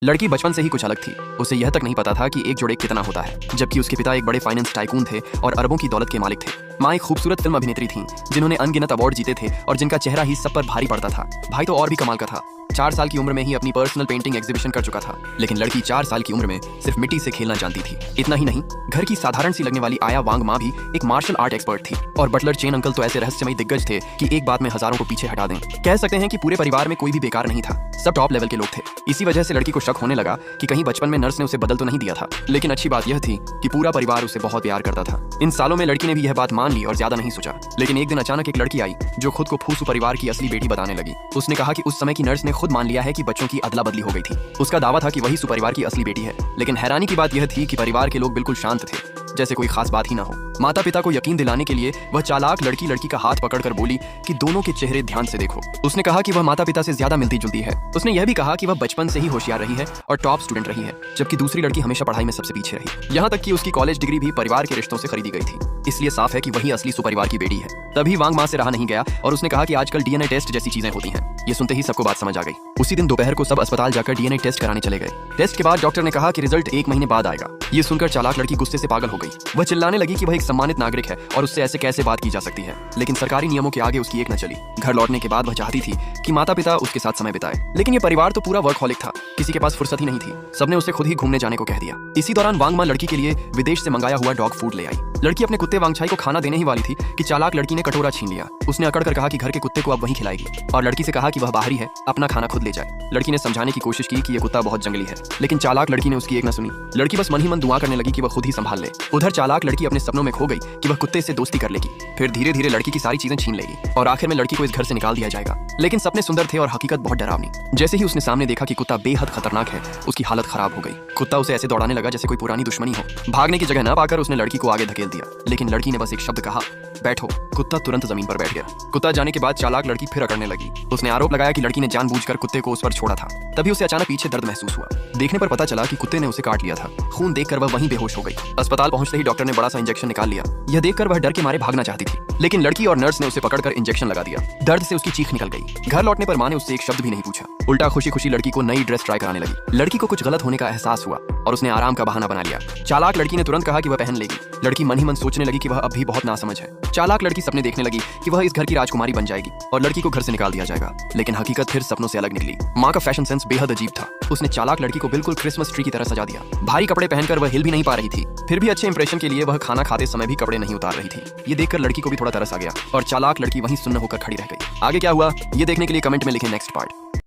लड़की बचपन से ही कुछ अलग थी। उसे यह तक नहीं पता था कि एक जोड़े कितना होता है, जबकि उसके पिता एक बड़े फाइनेंस टाइकून थे और अरबों की दौलत के मालिक थे। माँ एक खूबसूरत फिल्म अभिनेत्री थीं, जिन्होंने अनगिनत अवार्ड जीते थे और जिनका चेहरा ही सब पर भारी पड़ता था। भाई तो और भी कमाल का था, 4 साल की उम्र में ही अपनी पर्सनल पेंटिंग एग्जीबिशन कर चुका था। लेकिन लड़की 4 साल की उम्र में सिर्फ मिट्टी से खेलना जानती थी। इतना ही नहीं, घर की साधारण सी लगने वाली आया वांग माँ भी एक मार्शल आर्ट एक्सपर्ट थी और बटलर चेन अंकल तो ऐसे रहस्यमयी दिग्गज थे कि एक बात में हजारों को पीछे हटा दें। कह सकते हैं कि पूरे परिवार में कोई भी बेकार नहीं था, सब टॉप लेवल के लोग थे। इसी वजह से लड़की को शक होने लगा कि कहीं बचपन में नर्स ने उसे बदल तो नहीं दिया था। लेकिन अच्छी बात यह थी कि पूरा परिवार उसे बहुत प्यार करता था। इन सालों में लड़की ने भी यह बात मान ली और ज्यादा नहीं सोचा। लेकिन एक दिन अचानक एक लड़की आई जो खुद को फूसू परिवार की असली बेटी बताने लगी। उसने कहा कि उस समय की नर्स ने खुद मान लिया है कि बच्चों की अदला बदली हो गई थी। उसका दावा था कि वही सुपरिवार की असली बेटी है। लेकिन हैरानी की बात यह थी कि परिवार के लोग बिल्कुल शांत थे, जैसे कोई खास बात ही ना हो। माता पिता को यकीन दिलाने के लिए वह चालाक लड़की का हाथ पकड़कर बोली कि दोनों के चेहरे ध्यान से देखो। उसने कहा कि वह माता पिता से ज्यादा मिलती जुलती है। उसने यह भी कहा कि वह बचपन से ही होशियार रही है और टॉप स्टूडेंट रही है, जबकि दूसरी लड़की हमेशा पढ़ाई में सबसे पीछे रही। यहाँ तक कि उसकी कॉलेज डिग्री भी परिवार के रिश्तों से खरीदी गई थी। इसलिए साफ है कि वही असली सुपरिवार की बेटी है। तभी वांग मां से रहा नहीं गया और उसने कहा कि आजकल डीएनए टेस्ट जैसी चीजें होती हैं। ये सुनते ही सबको बात समझ आ गई। उसी दिन दोपहर को सब अस्पताल जाकर डीएनए टेस्ट कराने चले गए। टेस्ट के बाद डॉक्टर ने कहा कि रिजल्ट 1 महीने बाद आएगा। ये सुनकर चालाक लड़की गुस्से से पागल हो गई। वह चिल्लाने लगी कि वह एक सम्मानित नागरिक है और उससे ऐसे कैसे बात की जा सकती है। लेकिन सरकारी नियमों के आगे उसकी एक न चली। घर लौटने के बाद वह चाहती थी कि माता पिता उसके साथ समय बिताए, लेकिन ये परिवार तो पूरा वर्कहॉलिक था, किसी के पास फुर्सत ही नहीं थी। सबने उसे खुद ही घूमने जाने को कह दिया। इसी दौरान वांग मां लड़की के लिए विदेश से मंगाया हुआ डॉग फूड ले आई। लड़की अपने कुत्ते वांगछाई को खाना देने ही वाली थी कि चालाक लड़की ने कटोरा छीन लिया। उसने अकड़ कर कहा कि घर के कुत्ते को अब वहीं खिलाएगी और लड़की से कहा कि वह बाहरी है, अपना खाना खुद ले जाए। लड़की ने समझाने की कोशिश की कि यह कुत्ता बहुत जंगली है, लेकिन चालाक लड़की ने उसकी एक न सुनी। लड़की बस मन ही मन दुआ करने लगी कि वह खुद ही संभाल ले। उधर चालाक लड़की अपने सपनों में खो गई कि वह कुत्ते से दोस्ती कर लेगी, फिर धीरे धीरे लड़की की सारी चीजें छीन लेगी और आखिर में लड़की को इस घर से निकाल दिया जाएगा। लेकिन सपने सुंदर थे और हकीकत बहुत डरावनी। जैसे ही उसने सामने देखा कि कुत्ता बेहद खतरनाक है, उसकी हालत खराब हो गई। कुत्ता उसे ऐसे दौड़ाने लगा जैसे कोई पुरानी दुश्मनी हो। भागने की जगह न पाकर उसने लड़की को आगे धकेल दिया, लेकिन लड़की ने बस एक शब्द कहा, बैठो। कुत्ता तुरंत जमीन पर बैठ गया। कुत्ता जाने के बाद चालाक लड़की फिर अकड़ने लगी। उसने आरोप लगाया कि लड़की ने जानबूझकर कुत्ते को उस पर छोड़ा था। तभी उसे अचानक पीछे दर्द महसूस हुआ। देखने पर पता चला कि कुत्ते ने उसे काट लिया था। खून देखकर वह वहीं बेहोश हो गई। अस्पताल पहुंचते ही डॉक्टर ने बड़ा सा इंजेक्शन निकाल लिया। यह देखकर वह डर के मारे भागना चाहती थी, लेकिन लड़की और नर्स ने उसे पकड़कर इंजेक्शन लगा दिया। दर्द से उसकी चीख निकल गई। घर लौटने पर मां ने उससे एक शब्द भी नहीं पूछा, उल्टा खुशी खुशी लड़की को नई ड्रेस ट्राई कराने लगी। लड़की को कुछ गलत होने का एहसास हुआ और उसने आराम का बहाना बना लिया। चालाक लड़की ने तुरंत कहा कि वह पहन लेगी। लड़की मन ही मन सोचने लगी कि वह अब भी बहुत नासमझ है। चालाक लड़की सपने देखने लगी कि वह इस घर की राजकुमारी बन जाएगी और लड़की को घर से निकाल दिया जाएगा। लेकिन हकीकत फिर सपनों से अलग निकली। माँ का फैशन सेंस बेहद अजीब था। उसने चालाक लड़की को बिल्कुल क्रिसमस ट्री की तरह सजा दिया। भारी कपड़े पहनकर वह हिल भी नहीं पा रही थी, फिर भी अच्छे इंप्रेशन के लिए वह खाना खाते समय भी कपड़े नहीं उतार रही थी। ये देखकर लड़की को भी थोड़ा तरस आ गया और चालाक लड़की वहीं सुन्न होकर खड़ी रह गई। आगे क्या हुआ ये देखने के लिए कमेंट में लिखें नेक्स्ट पार्ट।